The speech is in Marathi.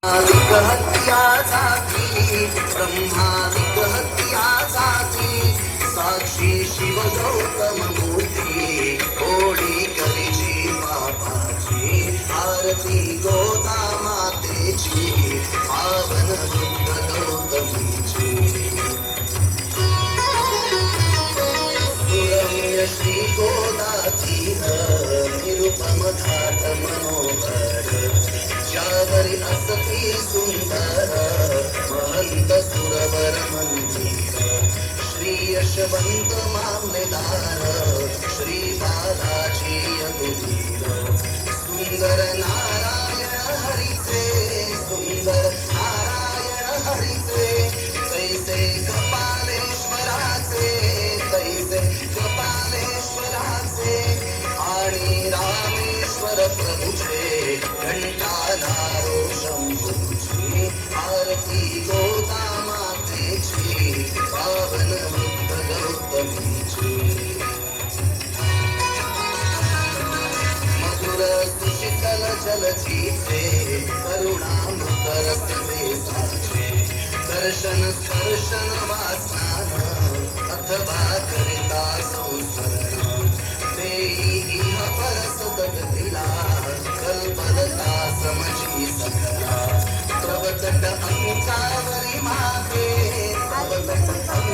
विहत्या जाती ब्रह्मा जाती साक्षी शिव गौतम मूर्ती कोडी करीची बाबाची आरती गोदा मातेची पावन बुद्ध गौतमीची सुरम्य श्री गोदातीर निरुपम घाट मनोहर ज्यावरी असती सुंदर महंत सुरवर मंदिर श्री यशवंत मामलेदार श्री बालाजी यदुवीर सुंदर नारायण हरीचे सुंदर नारायण हरीचे तैसे कपालेश्वराचे तैसे कपालेश्वराचे आणि रामेश्वर प्रभूचे घंटानारो शंभूची आरती गोदा मातेची पावन बुद्ध गौतमीची मधुर सुशीतल जलधीचे करुणामृत रसदेसाचे दर्शन स्पर्शन वासनान अथवा करिता संस्मरण देई परसदगतीला कल्पलता समजी सकला प्रवतट अंकाव